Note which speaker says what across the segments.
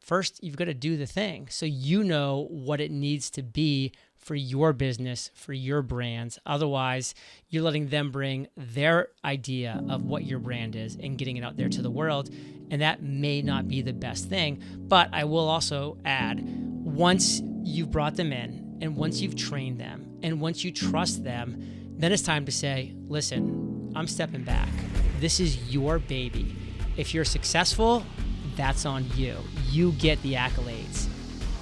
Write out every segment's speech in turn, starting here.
Speaker 1: first you've got to do the thing. So you know what it needs to be for your business, for your brands. Otherwise, you're letting them bring their idea of what your brand is and getting it out there to the world. And that may not be the best thing. But I will also add, once you've brought them in and once you've trained them and once you trust them, then it's time to say, listen, I'm stepping back. This is your baby. If you're successful, that's on you. You get the accolades.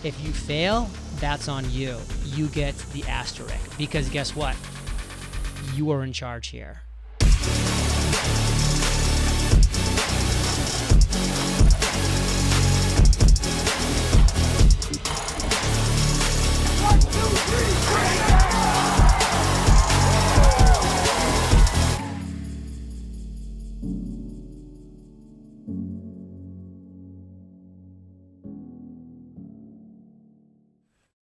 Speaker 1: If you fail, that's on you. You get the asterisk, because guess what? You are in charge here.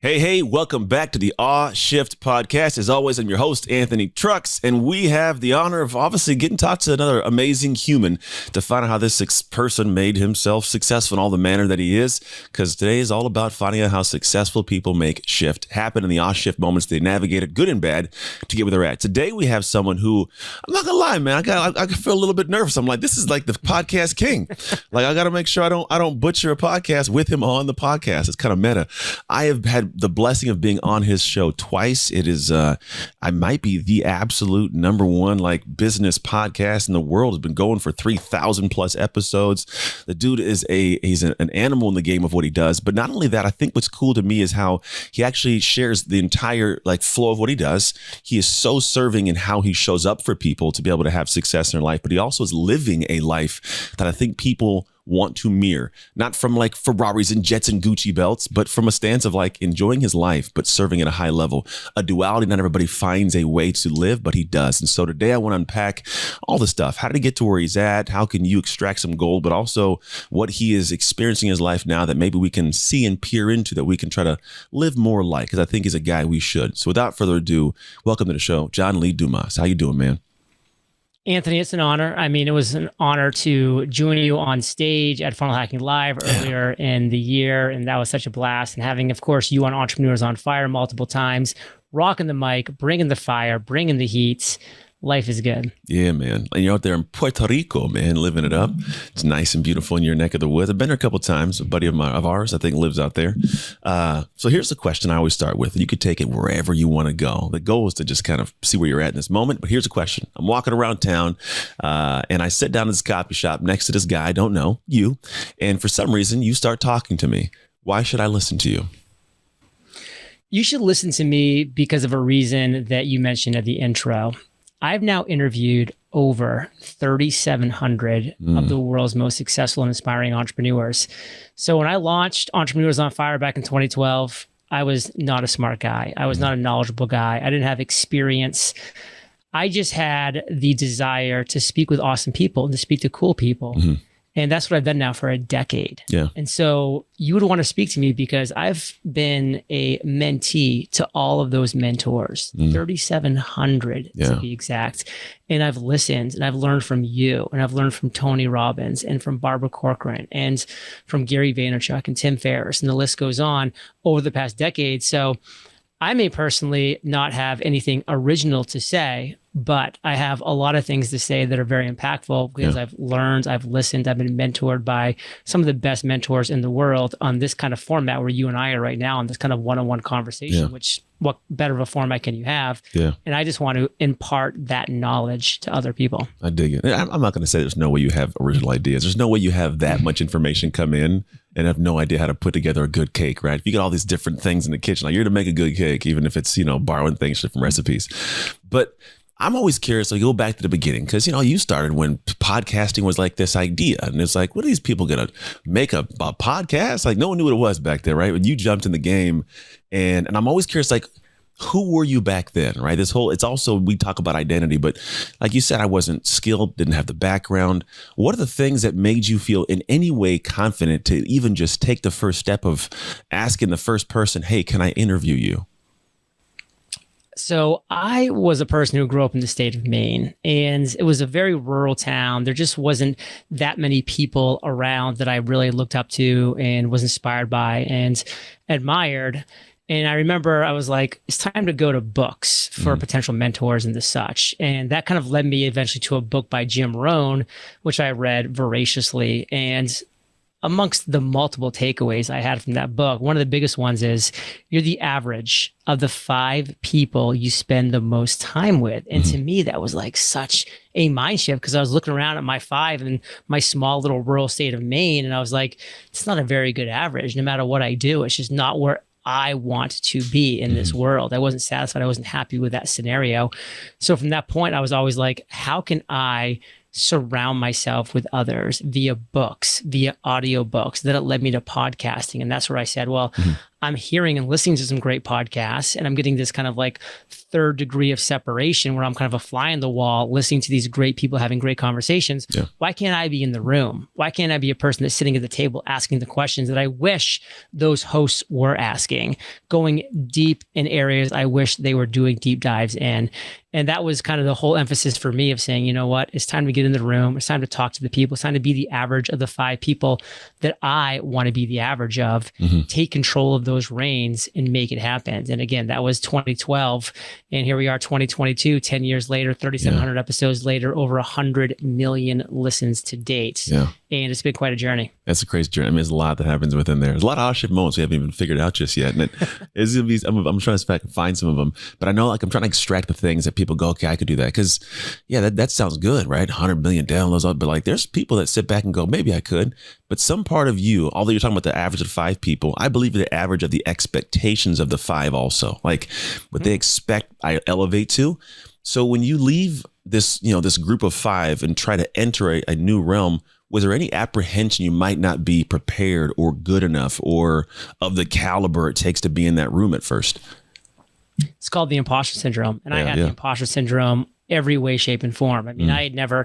Speaker 2: Hey, welcome back to the Shift podcast. As always, I'm your host, Anthony Trucks, and we have the honor of obviously getting to talk to another amazing human to find out how this person made himself successful in all the manner that he is, because today is all about finding out how successful people make shift happen in the shift moments they navigated, good and bad, to get where they're at. Today, we have someone who, I'm not gonna lie, man, I feel a little bit nervous. I'm like, this is like the podcast king. Like, I got to make sure I don't butcher a podcast with him on the podcast. It's kind of meta. I have had the blessing of being on his show twice. It is, I might be the absolute number one like business podcast in the world. Has been going for 3,000 plus episodes. The dude is he's an animal in the game of what he does. But not only that, I think what's cool to me is how he actually shares the entire like flow of what he does. He is so serving in how he shows up for people to be able to have success in their life, but he also is living a life that I think people want to mirror, not from like Ferraris and jets and Gucci belts, but from a stance of like enjoying his life, but serving at a high level, a duality. Not everybody finds a way to live, but he does. And so today I want to unpack all the stuff. How did he get to where he's at? How can you extract some gold, but also what he is experiencing in his life now that maybe we can see and peer into, that we can try to live more like, because I think he's a guy we should. So without further ado, welcome to the show, John Lee Dumas. How you doing, man?
Speaker 1: Anthony, it's an honor. I mean, it was an honor to join you on stage at Funnel Hacking Live earlier in the year, and that was such a blast. And having, of course, you on Entrepreneurs on Fire multiple times, rocking the mic, bringing the fire, bringing the heat. Life is good. Yeah, man. And you're out there in Puerto Rico, man, living it up. It's nice and beautiful in your neck of the woods. I've been there a couple of times. A buddy of ours, I think, lives out there. So here's the question I always start with. You could take it wherever you want to go. The goal is to just kind of see where you're at in this moment. But here's a question. I'm walking around town and I sit down in this coffee shop next to this guy I don't know, you. And for some reason, you start talking to me. Why should I listen to you? You should listen to me because of a reason that you mentioned at the intro. I've now interviewed over 3,700 of the world's most successful and inspiring entrepreneurs. So when I launched Entrepreneurs on Fire back in 2012, I was not a smart guy. I was not a knowledgeable guy. I didn't have experience. I just had the desire to speak with awesome people and to speak to cool people. Mm-hmm. And that's what I've done now for a decade. Yeah. And so you would want to speak to me because I've been a mentee to all of those mentors, 3,700 to be exact. And I've listened and I've learned from you and I've learned from Tony Robbins and from Barbara Corcoran and from Gary Vaynerchuk and Tim Ferriss, and the list goes on over the past decade. So I may personally not have anything original to say, but I have a lot of things to say that are very impactful because I've learned, I've listened, I've been mentored by some of the best mentors in the world on this kind of format where you and I are right now on this kind of one-on-one conversation, which what better of a format can you have? Yeah. And I just want to impart that knowledge to other people.
Speaker 2: I dig it. I'm not going to say there's no way you have original ideas. There's no way you have that much information come in and have no idea how to put together a good cake, right? If you got all these different things in the kitchen, like you're to make a good cake, even if it's, borrowing things from recipes. But I'm always curious. So you go back to the beginning because, you started when podcasting was like this idea. And it's like, what are these people going to make a podcast? Like no one knew what it was back there, right? When you jumped in the game. And I'm always curious, like, who were you back then, right? It's also, we talk about identity, but like you said, I wasn't skilled, didn't have the background. What are the things that made you feel in any way confident to even just take the first step of asking the first person, hey, can I interview you?
Speaker 1: So I was a person who grew up in the state of Maine, and it was a very rural town. There just wasn't that many people around that I really looked up to and was inspired by and admired. And I remember I was like, it's time to go to books for potential mentors and the such. And that kind of led me eventually to a book by Jim Rohn, which I read voraciously. And amongst the multiple takeaways I had from that book, one of the biggest ones is you're the average of the 5 people you spend the most time with. And to me, that was like such a mind shift, because I was looking around at my 5 in my small little rural state of Maine. And I was like, it's not a very good average. No matter what I do, it's just not where I want to be in this world. I wasn't satisfied. I wasn't happy with that scenario. So from that point, I was always like, how can I surround myself with others via books, via audiobooks? Then it led me to podcasting. And that's where I said, well, I'm hearing and listening to some great podcasts, and I'm getting this kind of like third degree of separation where I'm kind of a fly on the wall, listening to these great people having great conversations. Yeah. Why can't I be in the room? Why can't I be a person that's sitting at the table asking the questions that I wish those hosts were asking, going deep in areas I wish they were doing deep dives in? And that was kind of the whole emphasis for me of saying, you know what, it's time to get in the room. It's time to talk to the people. It's time to be the average of the 5 people that I want to be the average of. Take control of those reins and make it happen. And again, that was 2012. And here we are, 2022, 10 years later, 3,700 episodes later, over 100 million listens to date. Yeah. And it's been quite a journey.
Speaker 2: That's a crazy journey. I mean, there's a lot that happens within there. There's a lot of odd-shift moments we haven't even figured out just yet. And it's gonna be, I'm trying to see if I can find some of them. But I know, like, I'm trying to extract the things that people go, okay, I could do that. Because, yeah, that sounds good, right? 100 million downloads. But, like, there's people that sit back and go, maybe I could. But some part of you, although you're talking about the average of 5 people, I believe the average of the expectations of the 5 also. Like, what they expect, I elevate to. So when you leave this, this group of 5 and try to enter a new realm, was there any apprehension you might not be prepared or good enough or of the caliber it takes to be in that room at first?
Speaker 1: It's called the imposter syndrome. And I had the imposter syndrome every way, shape, and form. I mean, I had never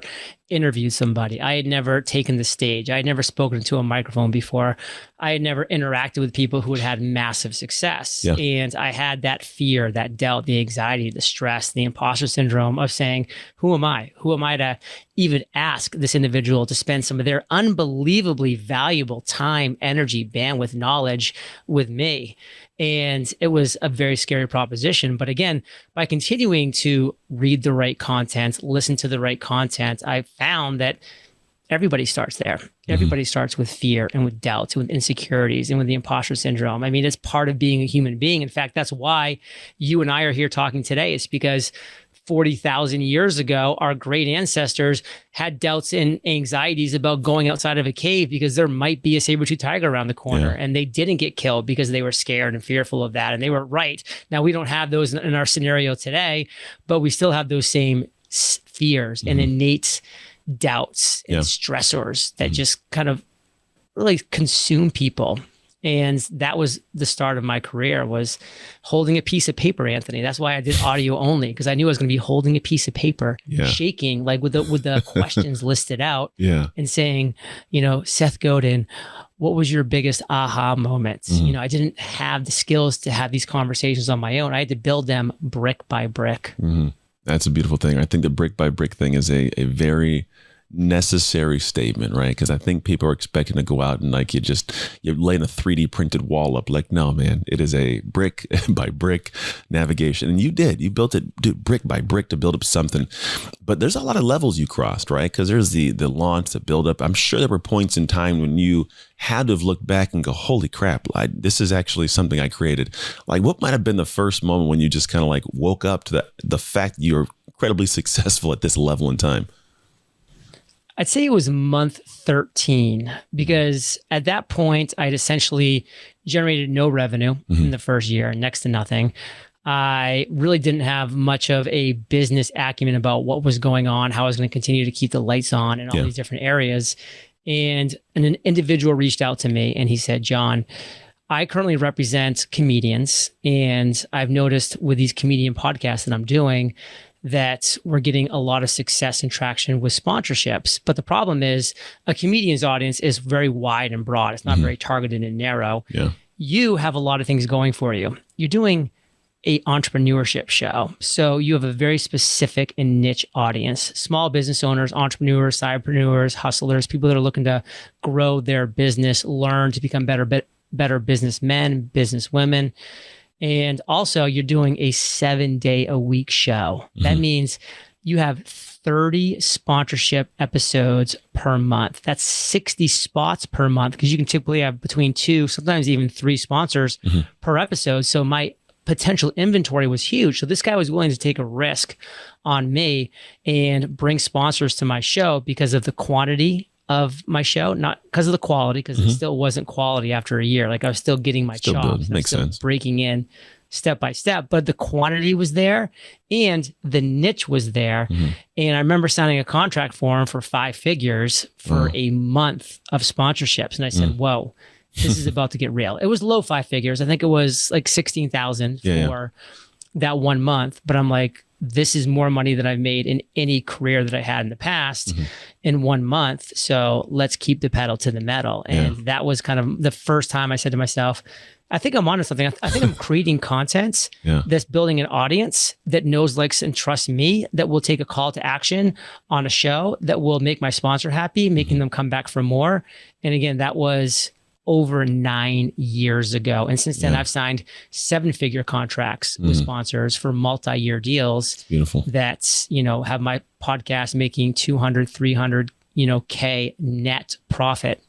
Speaker 1: interviewed somebody. I had never taken the stage. I had never spoken to a microphone before. I had never interacted with people who had had massive success. Yeah. And I had that fear, that doubt, the anxiety, the stress, the imposter syndrome of saying, who am I? Who am I to even ask this individual to spend some of their unbelievably valuable time, energy, bandwidth, knowledge with me? And it was a very scary proposition. But again, by continuing to read the right content, listen to the right content, I found that everybody starts there. Everybody starts with fear and with doubts, with insecurities, and with the imposter syndrome. I mean, it's part of being a human being. In fact, that's why you and I are here talking today. It's because 40,000 years ago, our great ancestors had doubts and anxieties about going outside of a cave because there might be a saber-toothed tiger around the corner. And they didn't get killed because they were scared and fearful of that. And they were right. Now, we don't have those in our scenario today, but we still have those same fears and innate doubts and stressors that just kind of really consume people. And that was the start of my career, was holding a piece of paper, Anthony. That's why I did audio only, because I knew I was going to be holding a piece of paper, shaking, like with the questions listed out, and saying, Seth Godin, what was your biggest aha moment? I didn't have the skills to have these conversations on my own. I had to build them brick by brick.
Speaker 2: That's a beautiful thing. I think the brick by brick thing is a very necessary statement, right? Because I think people are expecting to go out and like you're laying a 3D printed wall up. Like, no, man, it is a brick by brick navigation. And you built it brick by brick to build up something. But there's a lot of levels you crossed, right? Because there's the launch, the build up. I'm sure there were points in time when you had to have looked back and go, holy crap, this is actually something I created. Like, what might have been the first moment when you just kind of like woke up to the fact that you're incredibly successful at this level in time?
Speaker 1: I'd say it was month 13, because at that point, I'd essentially generated no revenue in the first year, next to nothing. I really didn't have much of a business acumen about what was going on, how I was going to continue to keep the lights on in all these different areas. And an individual reached out to me and he said, John, I currently represent comedians, and I've noticed with these comedian podcasts that I'm doing that we're getting a lot of success and traction with sponsorships. But the problem is a comedian's audience is very wide and broad. It's not very targeted and narrow. You have a lot of things going for you. You're doing a entrepreneurship show. So you have a very specific and niche audience, small business owners, entrepreneurs, sidepreneurs, hustlers, people that are looking to grow their business, learn to become better businessmen, businesswomen. And also you're doing a 7-day-a-week show. That means you have 30 sponsorship episodes per month. That's 60 spots per month, because you can typically have between 2, sometimes even 3 sponsors per episode. So my potential inventory was huge. So this guy was willing to take a risk on me and bring sponsors to my show because of the quantity of my show, not because of the quality, because it still wasn't quality after a year. Like I was still getting my chops.
Speaker 2: Makes sense.
Speaker 1: Breaking in step by step, but the quantity was there and the niche was there. And I remember signing a contract for him for 5 figures for a month of sponsorships. And I said, whoa, this is about to get real. It was low 5 figures. I think it was like 16,000 for that 1 month. But I'm like, this is more money than I've made in any career that I had in the past in 1 month. So let's keep the pedal to the metal. And that was kind of the first time I said to myself, I think I'm onto something. I think I'm creating content that's building an audience that knows, likes, and trusts me, that will take a call to action on a show that will make my sponsor happy, making them come back for more. And again, that was over 9 years ago. And since then, I've signed 7-figure contracts with sponsors for multi-year deals.
Speaker 2: Beautiful.
Speaker 1: That, have my podcast making 200, 300, K net profit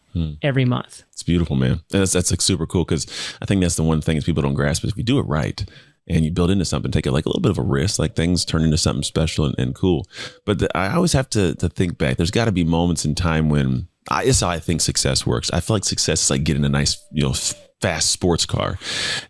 Speaker 1: every month.
Speaker 2: It's beautiful, man. That's like super cool, because I think that's the one thing is people don't grasp is if you do it right and you build into something, take it like a little bit of a risk, like things turn into something special and cool. But I always have to think back. There's got to be moments in time when it's how I think success works. I feel like success is like getting a nice, fast sports car.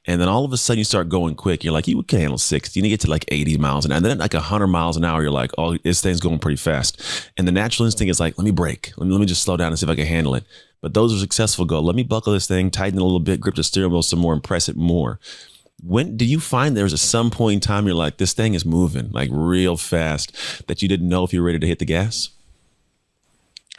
Speaker 2: And then all of a sudden you start going quick. You're like, you can handle 60. You get to like 80 miles an hour. And then like 100 miles an hour, you're like, oh, this thing's going pretty fast. And the natural instinct is like, let me brake. Let me just slow down and see if I can handle it. But those are successful go, let me buckle this thing, tighten it a little bit, grip the steering wheel some more, and press it more. When do you find there's a some point in time you're like, this thing is moving like real fast, that you didn't know if you were ready to hit the gas?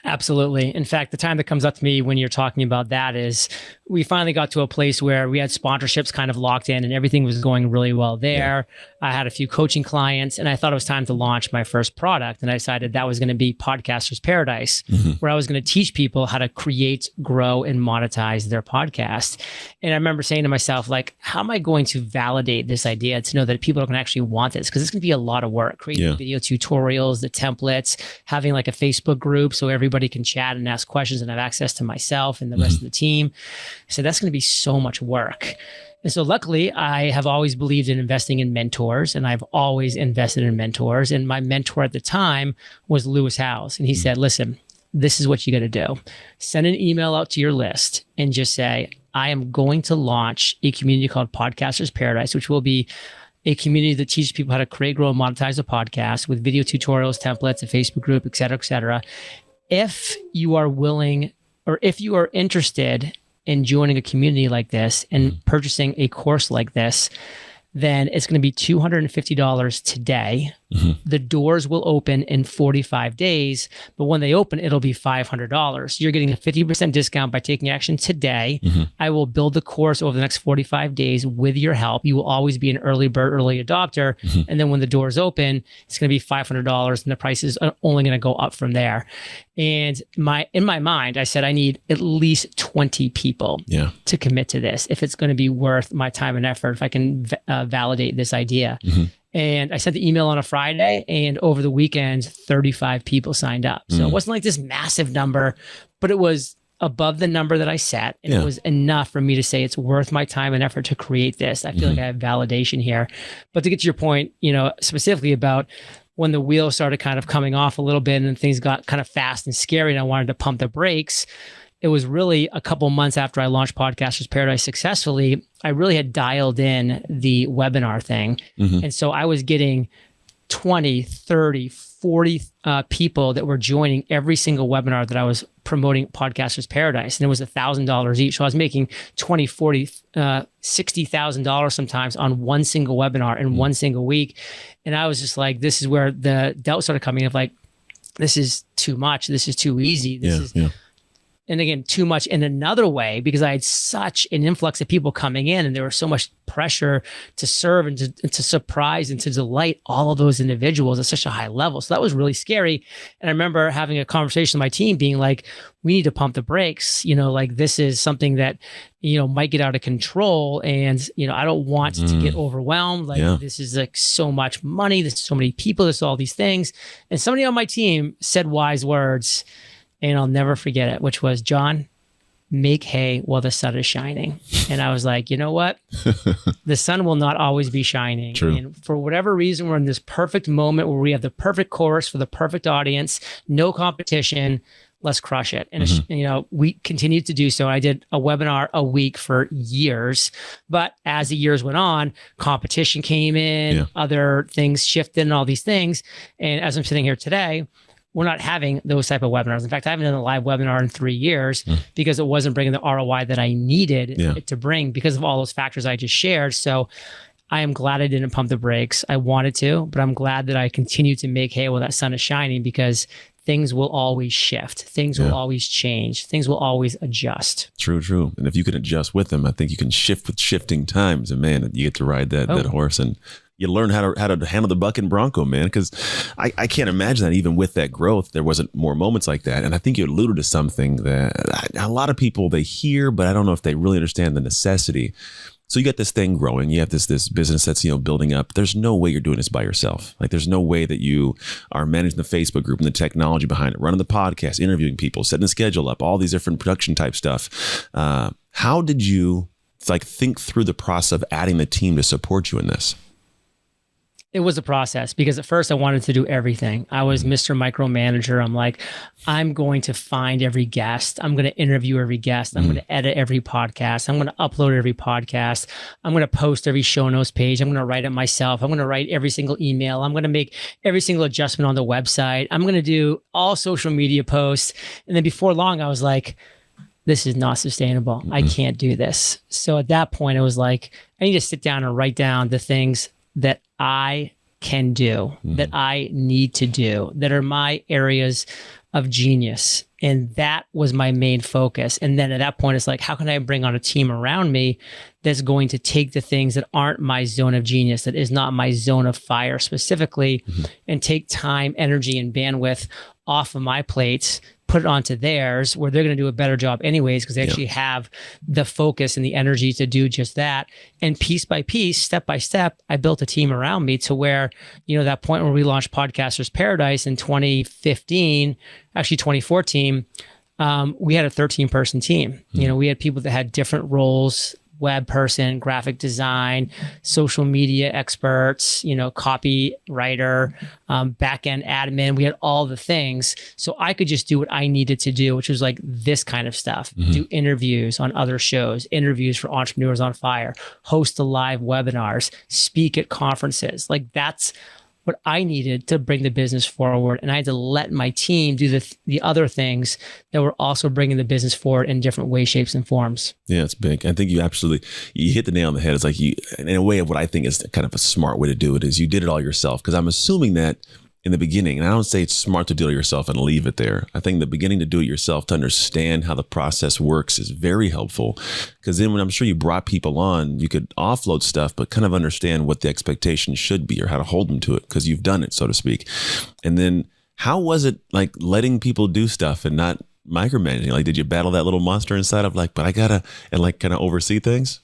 Speaker 1: Absolutely. In fact, the time that comes up to me when you're talking about that is we finally got to a place where we had sponsorships kind of locked in and everything was going really well there. I had a few coaching clients and I thought it was time to launch my first product. And I decided that was going to be Podcaster's Paradise, where I was going to teach people how to create, grow, and monetize their podcast. And I remember saying to myself, like, how am I going to validate this idea to know that people are going to actually want this? Because it's going to be a lot of work, creating video tutorials, the templates, having like a Facebook group so everybody can chat and ask questions and have access to myself and the rest of the team. So that's going to be so much work. And so luckily, I have always believed in investing in mentors, and I've always invested in mentors. And my mentor at the time was Lewis Howes. And he said, listen, this is what you got to do. Send an email out to your list and just say, I am going to launch a community called Podcaster's Paradise, which will be a community that teaches people how to create, grow, and monetize a podcast with video tutorials, templates, a Facebook group, et cetera, et cetera. If you are willing, or if you are interested in joining a community like this and purchasing a course like this, then it's going to be $250 today. The doors will open in 45 days, but when they open, it'll be $500. You're getting a 50% discount by taking action today. I will build the course over the next 45 days with your help. You will always be an early bird, early adopter. And then when the doors open, it's going to be $500 and the price is only going to go up from there. And in my mind, I said, I need at least 20 people to commit to this if it's going to be worth my time and effort, if I can validate this idea. And I sent the email on a Friday, and over the weekend, 35 people signed up. So it wasn't like this massive number, but it was above the number that I set. And it was enough for me to say it's worth my time and effort to create this. I feel like I have validation here. But to get to your point, specifically about when the wheels started kind of coming off a little bit and things got kind of fast and scary and I wanted to pump the brakes, it was really a couple months after I launched Podcaster's Paradise successfully, I really had dialed in the webinar thing. And so I was getting 20, 30, 40 people that were joining every single webinar that I was promoting Podcaster's Paradise. And it was $1,000 each. So I was making $20, $40, $60,000 sometimes on one single webinar in one single week. And I was just like, this is where the doubt started coming of like, this is too much. This is too easy. and again, too much in another way, because I had such an influx of people coming in and there was so much pressure to serve and to surprise and to delight all of those individuals at such a high level. So that was really scary. And I remember having a conversation with my team being like, we need to pump the brakes, like this is something that, might get out of control. And, I don't want to get overwhelmed. Like this is like so much money. There's so many people. There's all these things. And somebody on my team said wise words, and I'll never forget it, which was, John, make hay while the sun is shining. And I was like, you know what? The sun will not always be shining.
Speaker 2: True.
Speaker 1: And for whatever reason, we're in this perfect moment where we have the perfect course for the perfect audience, no competition. Let's crush it. And, we continued to do so. I did a webinar a week for years, but as the years went on, competition came in, other things shifted and all these things. And as I'm sitting here today, we're not having those type of webinars. In fact, I haven't done a live webinar in 3 years because it wasn't bringing the ROI that I needed it to bring because of all those factors I just shared. So I am glad I didn't pump the brakes. I wanted to, but I'm glad that I continued to make hay while that sun is shining, because things will always shift. Things will always change. Things will always adjust.
Speaker 2: True. And if you can adjust with them, I think you can shift with shifting times. And man, you get to ride that horse, and you learn how to handle the buck and bronco, man. Because I can't imagine that even with that growth, there wasn't more moments like that. And I think you alluded to something that a lot of people, they hear, but I don't know if they really understand the necessity. So you got this thing growing, you have this business that's, building up. There's no way you're doing this by yourself. Like there's no way that you are managing the Facebook group and the technology behind it, running the podcast, interviewing people, setting the schedule up, all these different production type stuff. How did you think through the process of adding the team to support you in this?
Speaker 1: It was a process, because at first I wanted to do everything. I was Mr. Micromanager. I'm like, I'm going to find every guest. I'm going to interview every guest. I'm going to edit every podcast. I'm going to upload every podcast. I'm going to post every show notes page. I'm going to write it myself. I'm going to write every single email. I'm going to make every single adjustment on the website. I'm going to do all social media posts. And then before long, I was like, this is not sustainable. I can't do this. So at that point, I was like, I need to sit down and write down the things that I can do, that I need to do, that are my areas of genius. And that was my main focus. And then at that point, it's like, how can I bring on a team around me that's going to take the things that aren't my zone of genius, that is not my zone of fire specifically, and take time, energy, and bandwidth off of my plates, put it onto theirs, where they're going to do a better job anyways, because they actually have the focus and the energy to do just that. And piece by piece, step by step, I built a team around me to where, that point where we launched Podcasters Paradise in 2015, actually 2014, we had a 13-person team. We had people that had different roles: web person, graphic design, social media experts, copywriter, back-end admin. We had all the things. So I could just do what I needed to do, which was like this kind of stuff: do interviews on other shows, interviews for Entrepreneurs on Fire, host the live webinars, speak at conferences. Like that's what I needed to bring the business forward. And I had to let my team do the other things that were also bringing the business forward in different ways, shapes, and forms. Yeah,
Speaker 2: it's big. I think you hit the nail on the head. It's like in a way of what I think is kind of a smart way to do it is you did it all yourself. Because I'm assuming that in the beginning, and I don't say it's smart to do it yourself and leave it there. I think the beginning to do it yourself, to understand how the process works, is very helpful. Because then when I'm sure you brought people on, you could offload stuff, but kind of understand what the expectation should be or how to hold them to it, because you've done it, so to speak. And then how was it like letting people do stuff and not micromanaging? Like, did you battle that little monster inside of like, but I gotta, and like kind of oversee things?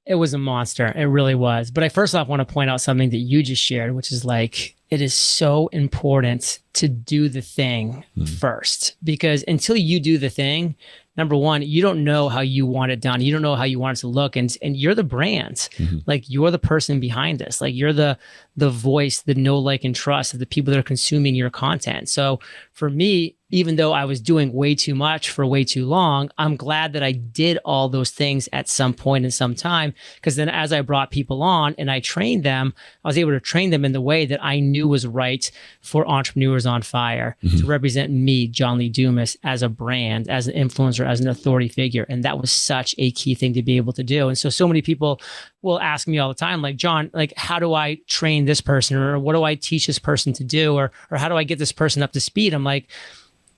Speaker 1: It was a monster. It really was. But I first off want to point out something that you just shared, which is like, it is so important to do the thing first, because until you do the thing, number one, you don't know how you want it done. You don't know how you want it to look. And you're the brand. Like you're the person behind this. Like you're the voice, the know, like, and trust of the people that are consuming your content. So for me, even though I was doing way too much for way too long, I'm glad that I did all those things at some point in some time, because then as I brought people on and I trained them, I was able to train them in the way that I knew was right for Entrepreneurs on Fire, to represent me, John Lee Dumas, as a brand, as an influencer, as an authority figure. And that was such a key thing to be able to do. And so many people will ask me all the time, like, John, like, how do I train this person? Or what do I teach this person to do? Or how do I get this person up to speed? I'm like,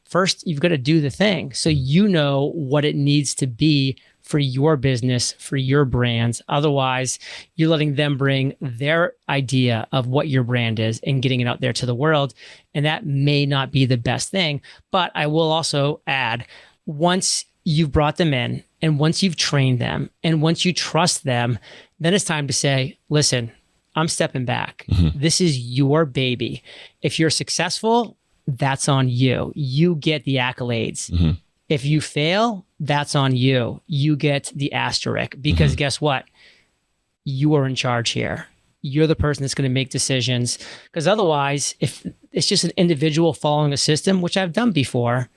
Speaker 1: first you've got to do the thing. So you know what it needs to be for your business, for your brands. Otherwise, you're letting them bring their idea of what your brand is and getting it out there to the world. And that may not be the best thing. But I will also add, once you've brought them in and once you've trained them and once you trust them, then it's time to say, listen, I'm stepping back. This is your baby. If you're successful, that's on you. You get the accolades. If you fail, that's on you. You get the asterisk because guess what? You are in charge here. You're the person that's going to make decisions, because otherwise, if it's just an individual following a system, which I've done before,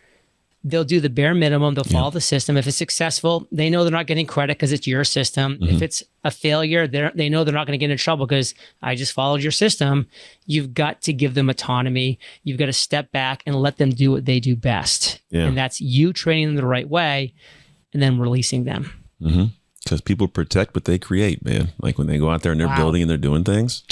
Speaker 1: they'll do the bare minimum. They'll follow the system. If it's successful, they know they're not getting credit because it's your system. If it's a failure, they know they're not going to get in trouble because I just followed your system. You've got to give them autonomy. You've got to step back and let them do what they do best. And that's you training them the right way and then releasing them.
Speaker 2: Because people protect what they create, man. Like when they go out there and they're building and they're doing things.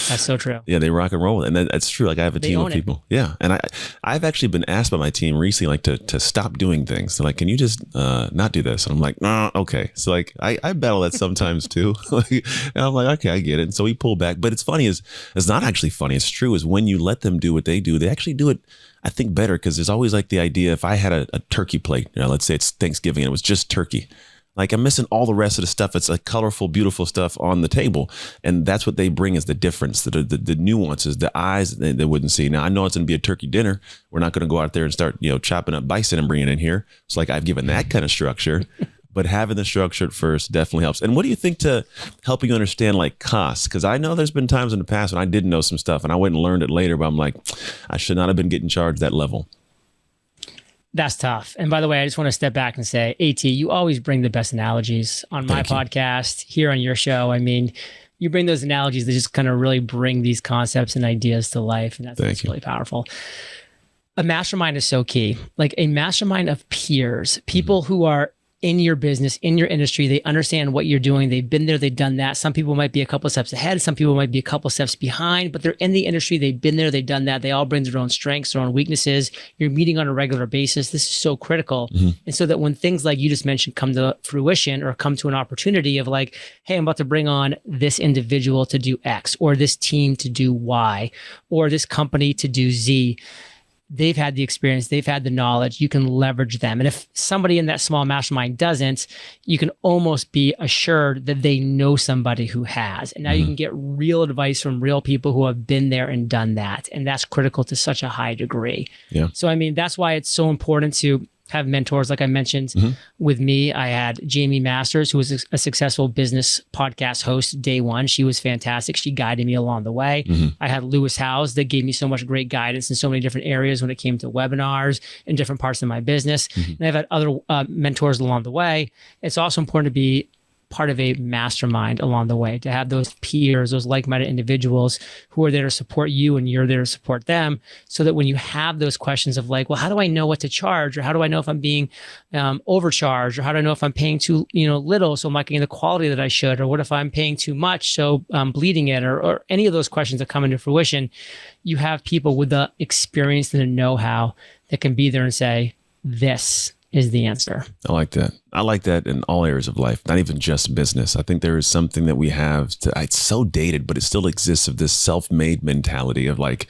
Speaker 1: That's so true.
Speaker 2: Yeah, they rock and roll. And that's true. Like I have a team of people. Yeah. And I've actually been asked by my team recently, like to stop doing things. They're like, can you just not do this? And I'm like, nah, okay. So like I battle that sometimes too. And I'm like, okay, I get it. And so we pull back. But it's funny it's not actually funny. It's true is when you let them do what they do, they actually do it, I think, better, because there's always like the idea, if I had a turkey plate, let's say it's Thanksgiving and it was just turkey. Like I'm missing all the rest of the stuff. It's like colorful, beautiful stuff on the table. And that's what they bring is the difference, the nuances, the eyes that they wouldn't see. Now I know it's going to be a turkey dinner. We're not going to go out there and start, chopping up bison and bringing it in here. It's like I've given that kind of structure, but having the structure at first definitely helps. And what do you think to help you understand like costs? Because I know there's been times in the past when I didn't know some stuff and I went and learned it later, but I'm like, I should not have been getting charged that level.
Speaker 1: That's tough. And by the way, I just want to step back and say, AT, you always bring the best analogies on my podcast, here on your show. I mean, you bring those analogies that just kind of really bring these concepts and ideas to life. And that's really powerful. A mastermind is so key. Like a mastermind of peers, people who are in your business, in your industry, they understand what you're doing. They've been there, they've done that. Some people might be a couple of steps ahead. Some people might be a couple of steps behind, but they're in the industry. They've been there, they've done that. They all bring their own strengths, their own weaknesses. You're meeting on a regular basis. This is so critical. And so that when things like you just mentioned come to fruition or come to an opportunity of like, hey, I'm about to bring on this individual to do X, or this team to do Y, or this company to do Z. They've had the experience, they've had the knowledge, you can leverage them. And if somebody in that small mastermind doesn't, you can almost be assured that they know somebody who has. And now you can get real advice from real people who have been there and done that. And that's critical to such a high degree. So, I mean, that's why it's so important to have mentors. Like I mentioned with me, I had Jamie Masters, who was a successful business podcast host day one. She was fantastic. She guided me along the way. I had Lewis Howes that gave me so much great guidance in so many different areas when it came to webinars and different parts of my business. And I've had other mentors along the way. It's also important to be part of a mastermind along the way, to have those peers, those like-minded individuals who are there to support you and you're there to support them, so that when you have those questions of like, well, how do I know what to charge? Or how do I know if I'm being overcharged? Or how do I know if I'm paying too little, so I'm not getting the quality that I should? Or what if I'm paying too much, so I'm bleeding it? Or any of those questions that come into fruition, you have people with the experience and the know-how that can be there and say, this is the answer.
Speaker 2: I like that. I like that in all areas of life, not even just business. I think there is something that we have it's so dated, but it still exists, of this self-made mentality of like,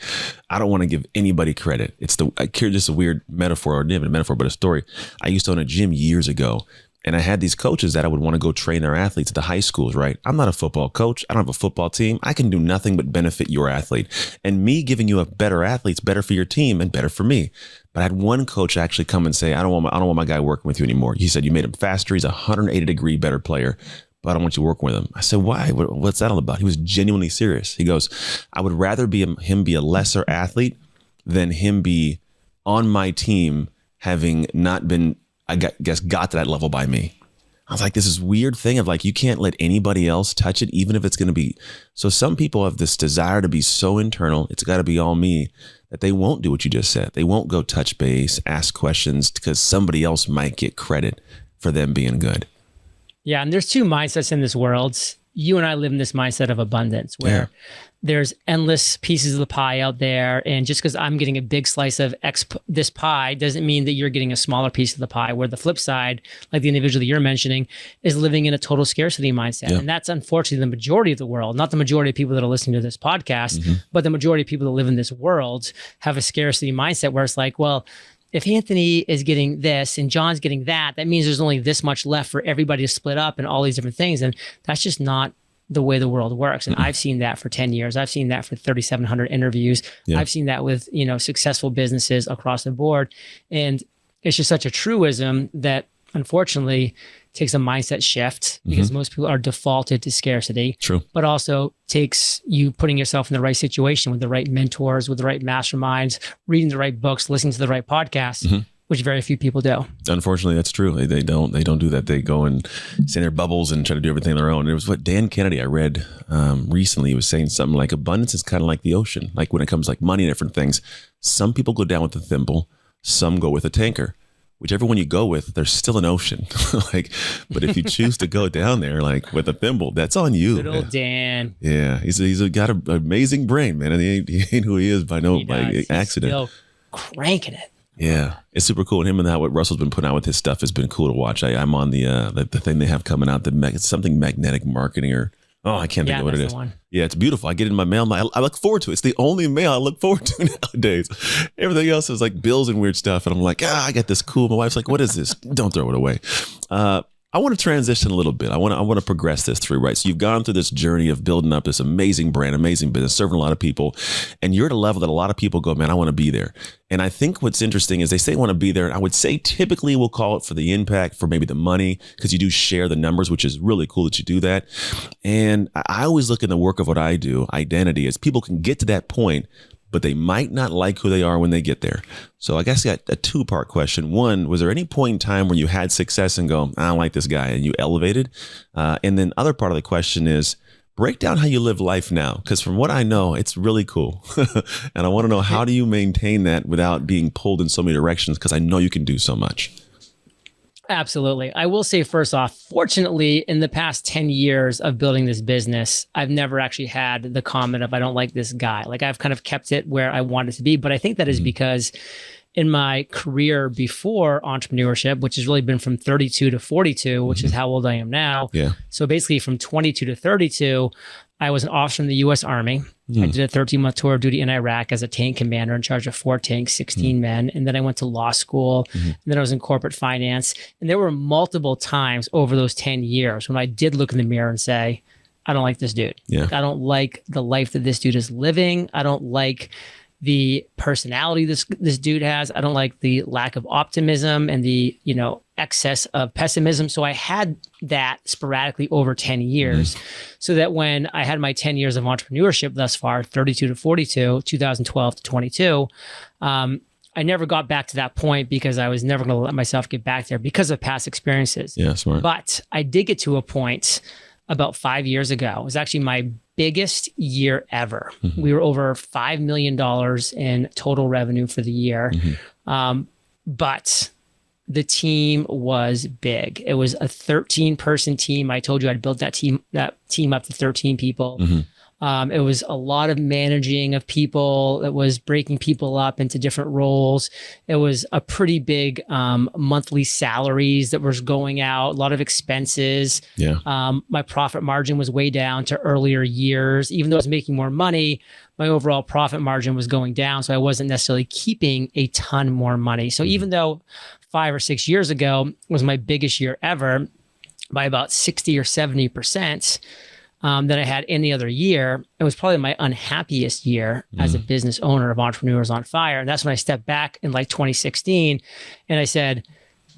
Speaker 2: I don't want to give anybody credit. It's just a weird metaphor, or not even a metaphor, but a story. I used to own a gym years ago, and I had these coaches that I would want to go train their athletes at the high schools, right? I'm not a football coach. I don't have a football team. I can do nothing but benefit your athlete. And me giving you a better athlete's better for your team and better for me. But I had one coach actually come and say, I don't want my guy working with you anymore. He said, you made him faster. He's a 180-degree better player, but I don't want you working with him. I said, why? What's that all about? He was genuinely serious. He goes, I would rather him be a lesser athlete than him be on my team having not been, got to that level by me. I was like, this is weird thing of like, you can't let anybody else touch it, even if it's going to be. So some people have this desire to be so internal, it's got to be all me, that they won't do what you just said. They won't go touch base, ask questions, because somebody else might get credit for them being good.
Speaker 1: Yeah. And there's two mindsets in this world. you and I live in this mindset of abundance where there's endless pieces of the pie out there. And just because I'm getting a big slice of this pie doesn't mean that you're getting a smaller piece of the pie, where the flip side, like the individual that you're mentioning, is living in a total scarcity mindset. And that's unfortunately the majority of the world, not the majority of people that are listening to this podcast, but the majority of people that live in this world have a scarcity mindset where it's like, well, if Anthony is getting this and John's getting that, that means there's only this much left for everybody to split up and all these different things. And that's just not the way the world works. And I've seen that for 10 years. I've seen that for 3,700 interviews. I've seen that with, successful businesses across the board. And it's just such a truism that unfortunately takes a mindset shift because most people are defaulted to scarcity.
Speaker 2: True.
Speaker 1: But also takes you putting yourself in the right situation with the right mentors, with the right masterminds, reading the right books, listening to the right podcasts, which very few people do.
Speaker 2: Unfortunately, that's true. They don't do that. They go and stay in their bubbles and try to do everything on their own. It was what Dan Kennedy, I read recently, was saying something like abundance is kind of like the ocean. Like when it comes to like money and different things, some people go down with a thimble, some go with a tanker. Whichever one you go with, there's still an ocean. But if you choose to go down there, like with a thimble, that's on you.
Speaker 1: Good old Dan.
Speaker 2: Yeah, he's got an amazing brain, man, and he ain't who he is by no accident.
Speaker 1: He's still cranking it.
Speaker 2: Yeah, it's super cool. And him and that, what Russell's been putting out with his stuff has been cool to watch. I'm on the thing they have coming out, it's something magnetic marketing or. Oh, I can't think of what it is. Yeah, it's beautiful. I get it in my mail. I look forward to it. It's the only mail I look forward to nowadays. Everything else is like bills and weird stuff. And I'm like, I got this cool. My wife's like, what is this? Don't throw it away. I want to transition a little bit. I want to progress this through, right? So you've gone through this journey of building up this amazing brand, amazing business, serving a lot of people. And you're at a level that a lot of people go, man, I want to be there. And I think what's interesting is they say want to be there. And I would say typically we'll call it for the impact, for maybe the money, because you do share the numbers, which is really cool that you do that. And I always look in the work of what I do, identity, as people can get to that point, but they might not like who they are when they get there. So I guess I got a two-part question. One, was there any point in time where you had success and go, I don't like this guy, and you elevated? And then other part of the question is, break down how you live life now. Because from what I know, it's really cool. And I want to know, how do you maintain that without being pulled in so many directions? Because I know you can do so much.
Speaker 1: Absolutely. I will say first off, fortunately, in the past 10 years of building this business, I've never actually had the comment of, I don't like this guy. Like I've kind of kept it where I want it to be. But I think that is because in my career before entrepreneurship, which has really been from 32 to 42, which is how old I am now. Yeah. So basically from 22 to 32, I was an officer in the U.S. Army. I did a 13-month tour of duty in Iraq as a tank commander in charge of 4 tanks, 16 men. And then I went to law school. And then I was in corporate finance. And there were multiple times over those 10 years when I did look in the mirror and say, I don't like this dude. Yeah. Like, I don't like the life that this dude is living. I don't like the personality this dude has. I don't like the lack of optimism and the, excess of pessimism. So I had that sporadically over 10 years so that when I had my 10 years of entrepreneurship thus far, 32 to 42, 2012 to 22, I never got back to that point because I was never going to let myself get back there because of past experiences. Yeah, smart. But I did get to a point about 5 years ago. It was actually my biggest year ever. We were over $5 million in total revenue for the year. But the team was big. It was a 13-person team. I told you I'd built that team up to 13 people. It was a lot of managing of people. It was breaking people up into different roles. It was a pretty big monthly salaries that was going out, a lot of expenses. My profit margin was way down to earlier years. Even though I was making more money, my overall profit margin was going down. So I wasn't necessarily keeping a ton more money. So even though 5 or 6 years ago was my biggest year ever by about 60 or 70%, than I had any other year, it was probably my unhappiest year as a business owner of Entrepreneurs on Fire. And that's when I stepped back in like 2016 and I said,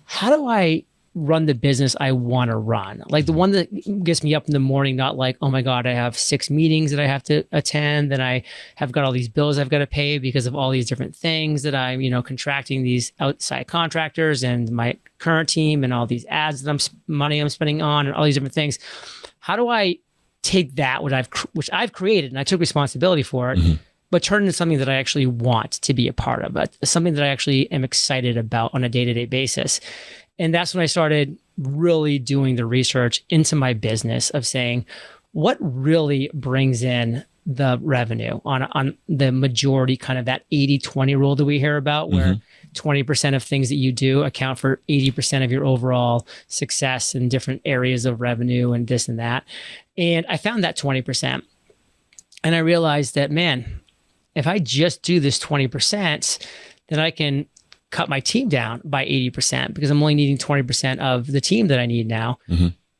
Speaker 1: how do I run the business I want to run? Like the one that gets me up in the morning, not like, oh my God, I have 6 meetings that I have to attend. Then I have got all these bills I've got to pay because of all these different things that I'm, contracting these outside contractors and my current team and all these ads that money I'm spending on and all these different things. How do I take that, which I've created and I took responsibility for it, but turn it into something that I actually want to be a part of, but something that I actually am excited about on a day-to-day basis? And that's when I started really doing the research into my business of saying, what really brings in the revenue on the majority, kind of that 80-20 rule that we hear about, where 20% of things that you do account for 80% of your overall success in different areas of revenue and this and that. And I found that 20%. And I realized that, man, if I just do this 20%, then I can cut my team down by 80% because I'm only needing 20% of the team that I need now.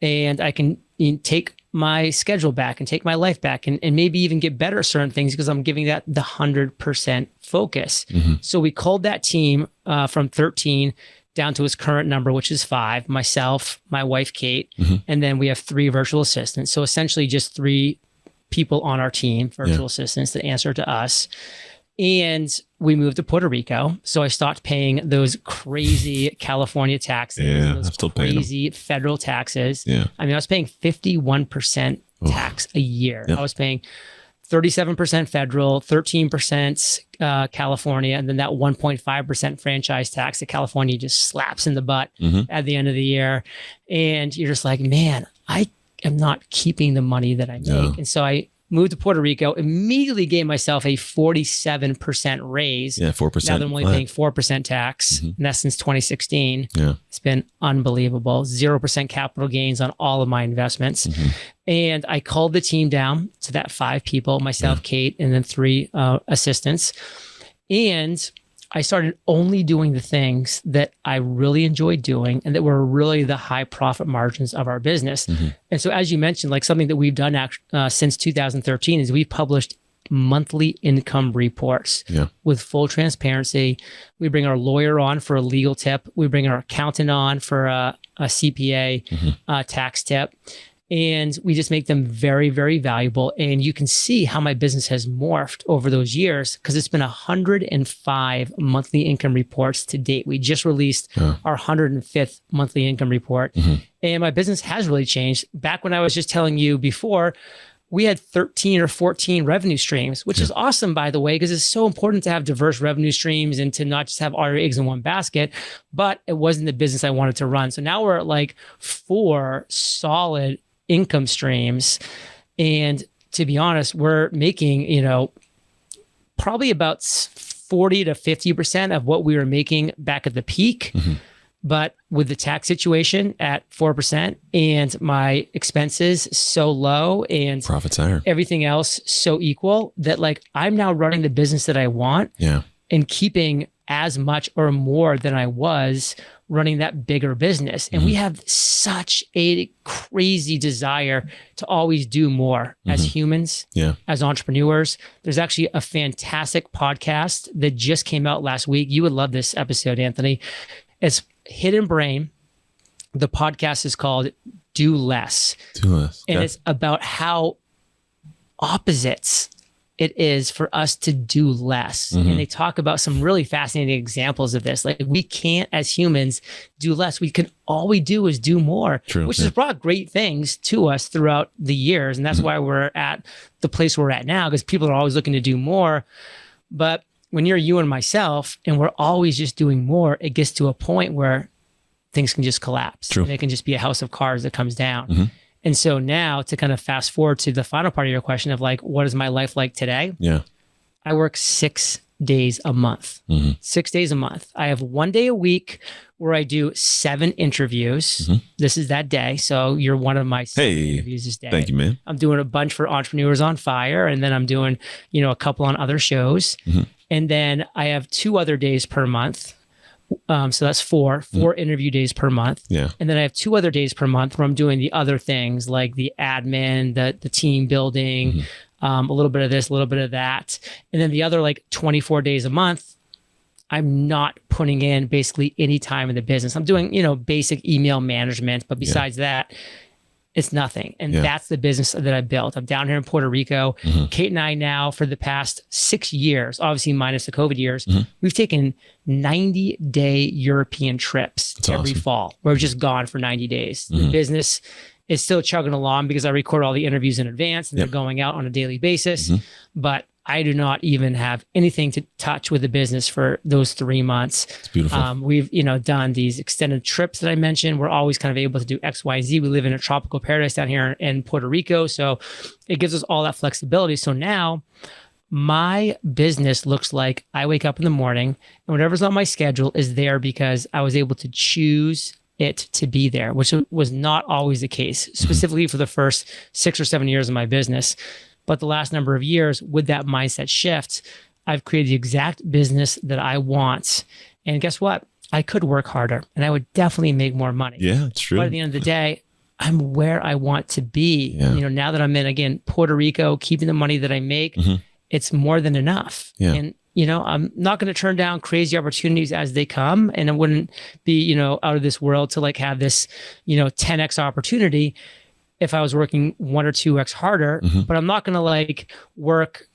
Speaker 1: And I can take my schedule back and take my life back and maybe even get better at certain things because I'm giving that the 100% focus. So we culled that team from 13 down to its current number, which is 5, myself, my wife, Kate, and then we have 3 virtual assistants. So essentially just 3 people on our team, virtual assistants that answer to us. And we moved to Puerto Rico. So I stopped paying those crazy California taxes, those
Speaker 2: I'm still paying
Speaker 1: crazy federal taxes.
Speaker 2: Yeah.
Speaker 1: I mean, I was paying 51% tax a year.
Speaker 2: Yep.
Speaker 1: I was paying 37% federal, 13% California, and then that 1.5% franchise tax that California just slaps in the butt at the end of the year. And you're just like, man, I am not keeping the money that I make.
Speaker 2: Yeah.
Speaker 1: And so I moved to Puerto Rico, immediately gave myself a 47% raise.
Speaker 2: Yeah, 4%.
Speaker 1: Now that I'm only paying 4% tax, and that's since 2016.
Speaker 2: Yeah.
Speaker 1: It's been unbelievable. 0% capital gains on all of my investments. And I called the team down to that 5 people, myself, Kate, and then 3 assistants. And I started only doing the things that I really enjoyed doing and that were really the high profit margins of our business. And so, as you mentioned, like something that we've done since 2013 is we've published monthly income reports with full transparency. We bring our lawyer on for a legal tip. We bring our accountant on for a CPA tax tip. And we just make them very, very valuable. And you can see how my business has morphed over those years because it's been 105 monthly income reports to date. We just released our 105th monthly income report. And my business has really changed. Back when I was just telling you before, we had 13 or 14 revenue streams, which is awesome, by the way, because it's so important to have diverse revenue streams and to not just have all your eggs in one basket. But it wasn't the business I wanted to run. So now we're at like 4 solid income streams. And to be honest, we're making, probably about 40 to 50% of what we were making back at the peak. But with the tax situation at 4% and my expenses so low and
Speaker 2: profits higher,
Speaker 1: everything else so equal, that like I'm now running the business that I want and keeping as much or more than I was running that bigger business. And we have such a crazy desire to always do more as humans, as entrepreneurs. There's actually a fantastic podcast that just came out last week. You would love this episode, Anthony. It's Hidden Brain. The podcast is called Do Less.
Speaker 2: Do Less.
Speaker 1: And it's about how opposites it is for us to do less. And they talk about some really fascinating examples of this. Like we can't, as humans, do less. All we do is do more, which has brought great things to us throughout the years. And that's why we're at the place we're at now, because people are always looking to do more. But when you're you and myself, and we're always just doing more, it gets to a point where things can just collapse. And it can just be a house of cards that comes down. And so now to kind of fast forward to the final part of your question of like, what is my life like today? I work 6 days a month, 6 days a month. I have 1 day a week where I do 7 interviews. This is that day. So you're one of my 7 interviews this day.
Speaker 2: Thank you, man.
Speaker 1: I'm doing a bunch for Entrepreneurs on Fire. And then I'm doing, a couple on other shows. And then I have 2 other days per month. So that's 4 interview days per month. And then I have 2 other days per month where I'm doing the other things like the admin, the team building, a little bit of this, a little bit of that. And then the other like 24 days a month, I'm not putting in basically any time in the business. I'm doing, basic email management, but besides that, it's nothing. And that's the business that I built. I'm down here in Puerto Rico. Kate and I now for the past 6 years, obviously minus the COVID years, we've taken 90-day European trips every fall. We're just gone for 90 days. The business is still chugging along because I record all the interviews in advance and they're going out on a daily basis. But I do not even have anything to touch with the business for those 3 months.
Speaker 2: It's beautiful.
Speaker 1: We've, done these extended trips that I mentioned. We're always kind of able to do X, Y, and Z. We live in a tropical paradise down here in Puerto Rico. So it gives us all that flexibility. So now my business looks like I wake up in the morning and whatever's on my schedule is there because I was able to choose it to be there, which was not always the case, specifically for the first 6 or 7 years of my business. But the last number of years, with that mindset shift, I've created the exact business that I want. And guess what? I could work harder and I would definitely make more money.
Speaker 2: Yeah, it's true.
Speaker 1: But at the end of the day, I'm where I want to be.
Speaker 2: Yeah.
Speaker 1: Now that I'm in, again, Puerto Rico, keeping the money that I make, it's more than enough.
Speaker 2: Yeah.
Speaker 1: And, I'm not going to turn down crazy opportunities as they come. And it wouldn't be, out of this world to like have this, 10x opportunity if I was working 1 or 2x harder, but I'm not going to like work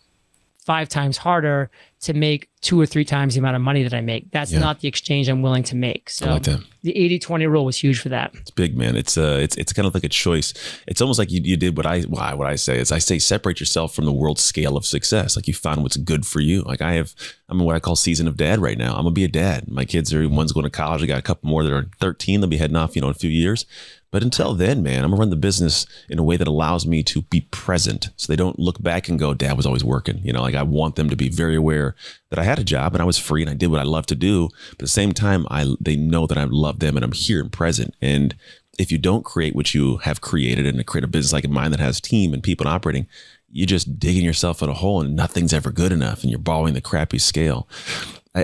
Speaker 1: 5 times harder to make 2 or 3 times the amount of money that I make. That's not the exchange I'm willing to make. So
Speaker 2: I like that.
Speaker 1: The 80-20 rule was huge for that.
Speaker 2: It's big, man. It's kind of like a choice. It's almost like you did what I say separate yourself from the world scale of success. Like you found what's good for you. Like I'm in what I call season of dad right now. I'm gonna be a dad. My kids one's going to college. I got a couple more that are 13. They'll be heading off, in a few years. But until then, man, I'm gonna run the business in a way that allows me to be present, so they don't look back and go, "Dad was always working." Like I want them to be very aware that I had a job and I was free and I did what I love to do. But at the same time, they know that I love them and I'm here and present. And if you don't create what you have created and create a business like mine that has team and people operating, you're just digging yourself in a hole and nothing's ever good enough and you're borrowing the crappy scale.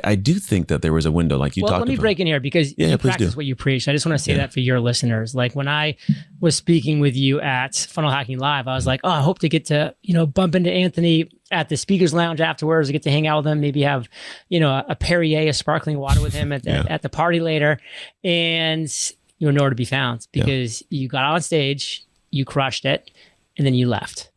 Speaker 2: I do think that there was a window like you talked about.
Speaker 1: Let me break in here because you practice what you preach. I just want to say that for your listeners. Like when I was speaking with you at Funnel Hacking Live, I was like, I hope to get to, bump into Anthony at the speakers lounge afterwards, get to hang out with him, maybe have, a Perrier, a sparkling water with him at the party later. And you were nowhere to be found because you got on stage, you crushed it, and then you left.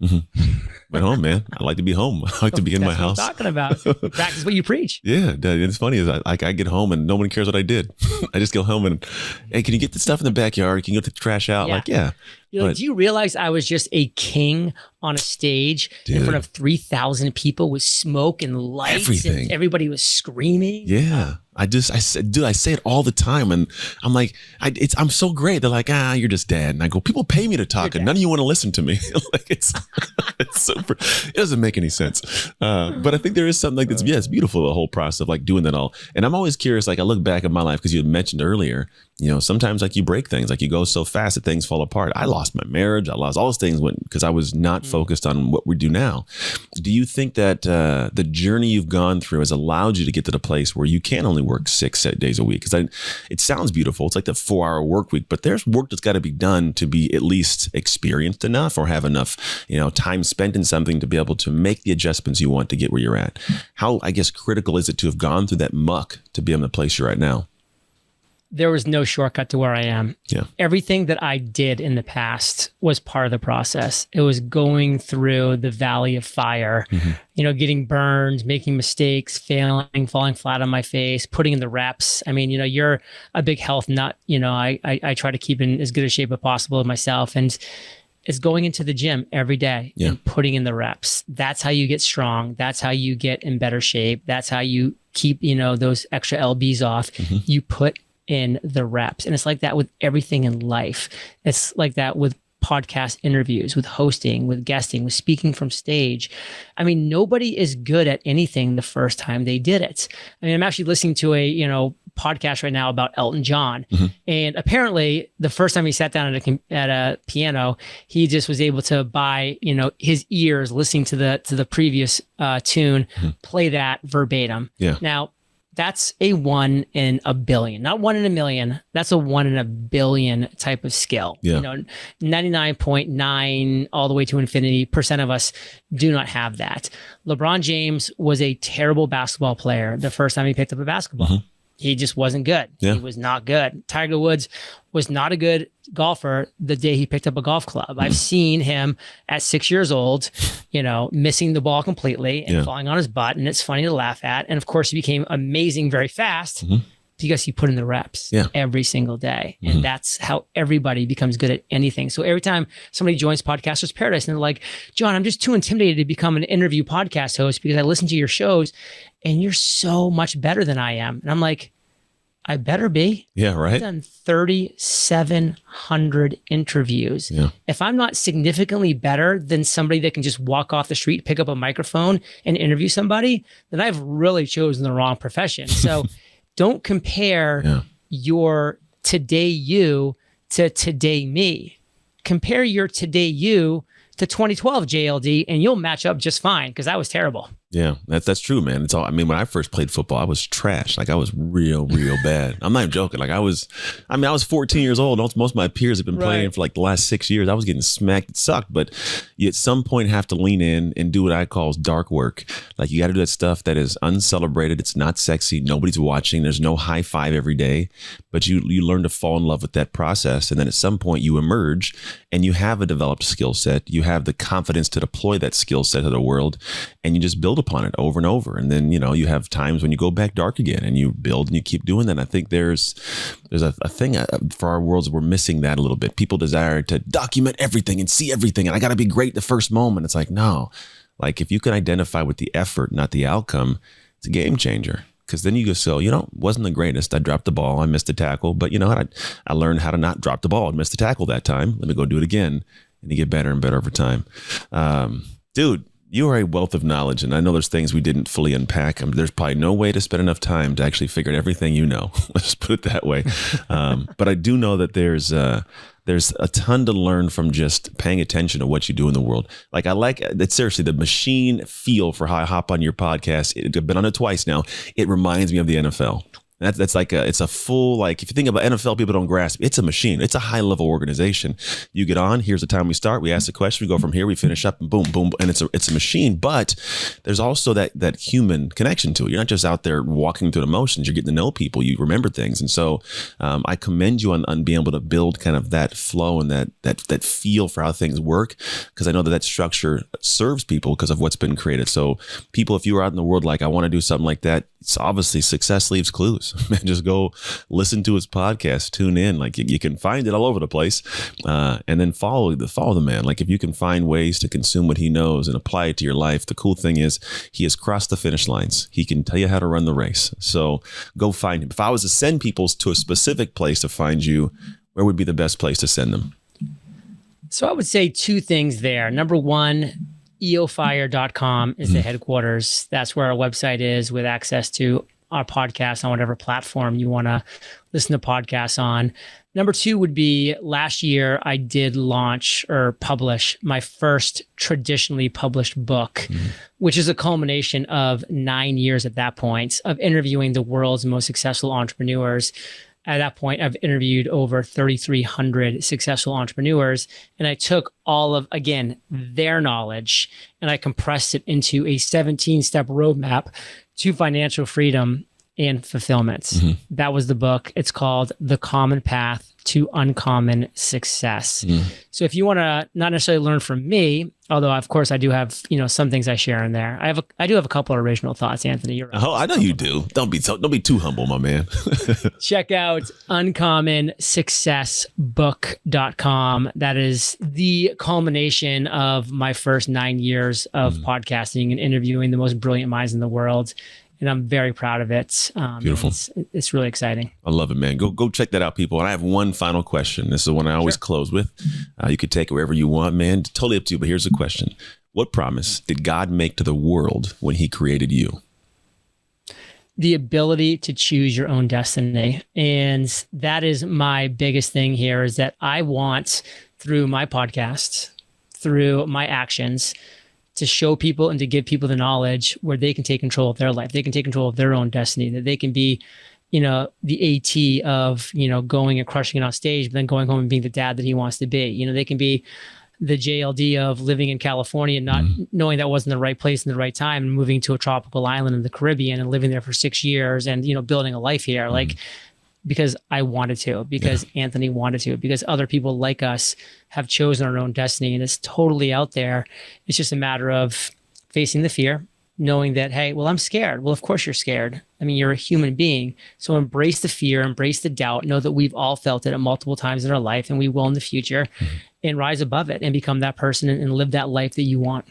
Speaker 2: Went home, man. I like to be home. I like to be in my house.
Speaker 1: What I'm talking about. Practice what you preach.
Speaker 2: Yeah. It's funny is I get home and no one cares what I did. I just go home and, hey, can you get the stuff in the backyard? Can you go take the trash out?
Speaker 1: Do you realize I was just a king on a stage in front of 3,000 people with smoke and lights
Speaker 2: everything.
Speaker 1: And everybody was screaming?
Speaker 2: Yeah. I say it all the time. And I'm like, I'm so great. They're like, you're just dad. And I go, people pay me to talk and none of you want to listen to me. Like it's super, it doesn't make any sense. But I think there is something like that's, it's beautiful. The whole process of like doing that all. And I'm always curious, like I look back at my life because you had mentioned earlier, sometimes like you break things, like you go so fast that things fall apart. I lost my marriage. I lost all those things because I was not focused on what we do now. Do you think that the journey you've gone through has allowed you to get to the place where you can only work 6 days a week? Because it sounds beautiful. It's like the 4-hour work week, but there's work that's got to be done to be at least experienced enough or have enough, time spent in something to be able to make the adjustments you want to get where you're at. How, I guess, critical is it to have gone through that muck to be in the place you're at now?
Speaker 1: There was no shortcut to where I am.
Speaker 2: Yeah.
Speaker 1: Everything that I did in the past was part of the process. It was going through the valley of fire, getting burned, making mistakes, failing, falling flat on my face, putting in the reps. I mean, you're a big health nut. I try to keep in as good a shape as possible of myself. And it's going into the gym every day and putting in the reps. That's how you get strong. That's how you get in better shape. That's how you keep, those extra LBs off. You put in the reps. And it's like that with everything in life. It's like that with podcast interviews, with hosting, with guesting, with speaking from stage. I mean, nobody is good at anything the first time they did it. I mean, I'm actually listening to a, podcast right now about Elton John. And apparently the first time he sat down at a piano, he just was able to buy, his ears listening to the previous tune, play that verbatim.
Speaker 2: Yeah.
Speaker 1: Now, that's a 1 in a billion, not 1 in a million. That's a 1 in a billion type of skill.
Speaker 2: Yeah.
Speaker 1: 99.9 all the way to infinity % of us do not have that. LeBron James was a terrible basketball player the first time he picked up a basketball. He just wasn't good.
Speaker 2: Yeah.
Speaker 1: He was not good. Tiger Woods was not a good golfer the day he picked up a golf club. I've seen him at 6 years old, missing the ball completely and falling on his butt. And it's funny to laugh at. And of course, he became amazing very fast. Because you put in the reps every single day. And that's how everybody becomes good at anything. So every time somebody joins Podcasters Paradise and they're like, John, I'm just too intimidated to become an interview podcast host because I listen to your shows and you're so much better than I am. And I'm like, I better be.
Speaker 2: Yeah, right.
Speaker 1: I've done 3,700 interviews. Yeah. If I'm not significantly better than somebody that can just walk off the street, pick up a microphone and interview somebody, then I've really chosen the wrong profession. So don't compare your today you to today me. Compare your today you to 2012 JLD and you'll match up just fine because I was terrible.
Speaker 2: Yeah, that's true, man. It's all. I mean, when I first played football, I was trash. Like I was real bad. I'm not even joking. Like I was 14 years old. Most of my peers have been playing for like the last 6 years. I was getting smacked. It sucked, but you at some point have to lean in and do what I call dark work. Like you got to do that stuff that is uncelebrated. It's not sexy. Nobody's watching. There's no high five every day, but you learn to fall in love with that process. And then at some point you emerge and you have a developed skill set. You have the confidence to deploy that skill set to the world and you just build upon it over and over. And then, you have times when you go back dark again and you build and you keep doing that. And I think there's a thing for our worlds, we're missing that a little bit. People desire to document everything and see everything. And I got to be great the first moment. It's like, no, like if you can identify with the effort, not the outcome, it's a game changer. Because then you just go, wasn't the greatest. I dropped the ball. I missed the tackle. But you know what? I learned how to not drop the ball and miss the tackle that time. Let me go do it again. And you get better and better over time. Dude, you are a wealth of knowledge. And I know there's things we didn't fully unpack. There's probably no way to spend enough time to actually figure out everything you know. Let's put it that way. But I do know that there's a ton to learn from just paying attention to what you do in the world. Like I like that. Seriously, the machine feel for how I hop on your podcast. I've been on it twice now. It reminds me of the NFL. That's like it's a full, like if you think about NFL, people don't grasp. It's a machine. It's a high level organization. You get on. Here's the time we start. We ask the question. We go from here. We finish up and boom, boom, and it's a machine. But there's also that human connection to it. You're not just out there walking through the motions. You're getting to know people. You remember things, and so I commend you on being able to build kind of that flow and that feel for how things work. Because I know that structure serves people because of what's been created. So people, if you are out in the world like I want to do something like that, it's obviously success leaves clues. Man, just go listen to his podcast, tune in. Like you can find it all over the place, and then follow the man. Like if you can find ways to consume what he knows and apply it to your life, the cool thing is he has crossed the finish lines. He can tell you how to run the race. So go find him. If I was to send people to a specific place to find you, where would be the best place to send them?
Speaker 1: So I would say two things there. Number one, eofire.com is the headquarters. That's where our website is with access to our podcast on whatever platform you want to listen to podcasts on. Number two would be last year, I did launch or publish my first traditionally published book, which is a culmination of 9 years at that point of interviewing the world's most successful entrepreneurs. At that point, I've interviewed over 3,300 successful entrepreneurs, and I took all of, again, their knowledge, and I compressed it into a 17-step roadmap to financial freedom and fulfillment. That was the book. It's called The Common Path to Uncommon Success. So if you want to not necessarily learn from me, although of course I do have, some things I share in there. I do have a couple of original thoughts, Anthony. You're right.
Speaker 2: Oh, I know you do. Don't be too humble, my man.
Speaker 1: Check out uncommonsuccessbook.com. That is the culmination of my first 9 years of podcasting and interviewing the most brilliant minds in the world. And I'm very proud of it.
Speaker 2: Beautiful.
Speaker 1: It's really exciting.
Speaker 2: I love it, man. Go check that out, people. And I have one final question. This is the one I always close with. You could take it wherever you want, man. Totally up to you. But here's the question. What promise did God make to the world when he created you?
Speaker 1: The ability to choose your own destiny. And that is my biggest thing here is that I want, through my podcast, through my actions, to show people and to give people the knowledge where they can take control of their life. They can take control of their own destiny, that they can be, the AT of, going and crushing it on stage, but then going home and being the dad that he wants to be. They can be the JLD of living in California and not knowing that wasn't the right place in the right time and moving to a tropical island in the Caribbean and living there for 6 years and, building a life here. Like, because I wanted to, because Anthony wanted to, because other people like us have chosen our own destiny and it's totally out there. It's just a matter of facing the fear knowing that, hey, well, I'm scared. Well, of course you're scared. I mean, you're a human being. So embrace the fear, embrace the doubt, know that we've all felt it at multiple times in our life and we will in the future, and rise above it and become that person and live that life that you want.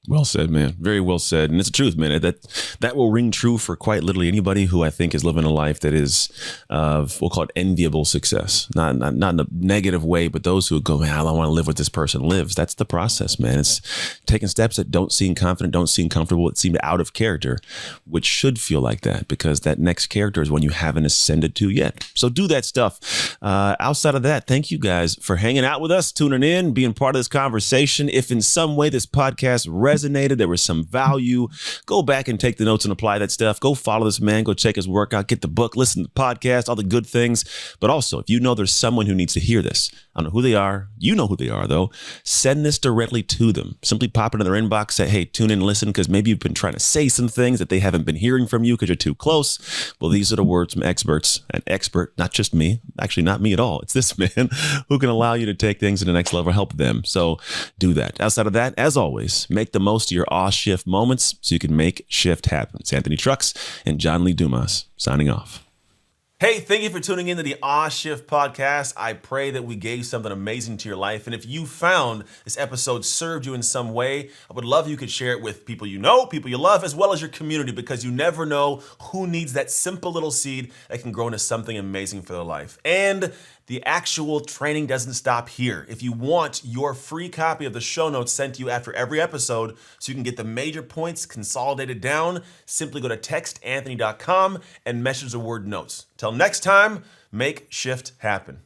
Speaker 2: Well said, man. Very well said. And it's the truth, man. That will ring true for quite literally anybody who I think is living a life that is we'll call it enviable success. Not in a negative way, but those who go, man, I don't want to live what this person lives. That's the process, man. It's taking steps that don't seem confident, don't seem comfortable, that seem out of character, which should feel like that, because that next character is one you haven't ascended to yet. So do that stuff. Outside of that, thank you guys for hanging out with us, tuning in, being part of this conversation. If in some way this podcast resonated, there was some value, go back and take the notes and apply that stuff. Go follow this man, go check his workout, get the book, listen to the podcast, all the good things. But also, if you know there's someone who needs to hear this, I don't know who they are, you know who they are though, send this directly to them. Simply pop it in their inbox, say, hey, tune in and listen, because maybe you've been trying to say some things that they haven't been hearing from you because you're too close. Well, these are the words from experts, an expert, not just me, actually not me at all. It's this man who can allow you to take things to the next level, help them. So do that. Outside of that, as always, make the most of your awe shift moments so you can make shift happen. It's Anthony Trucks and John Lee Dumas signing off. Hey, thank you for tuning into the Awe Shift podcast. I pray that we gave something amazing to your life. And if you found this episode served you in some way, I would love if you could share it with people you know, people you love, as well as your community, because you never know who needs that simple little seed that can grow into something amazing for their life. And the actual training doesn't stop here. If you want your free copy of the show notes sent to you after every episode so you can get the major points consolidated down, simply go to textanthony.com and message the word notes. Till next time, make shift happen.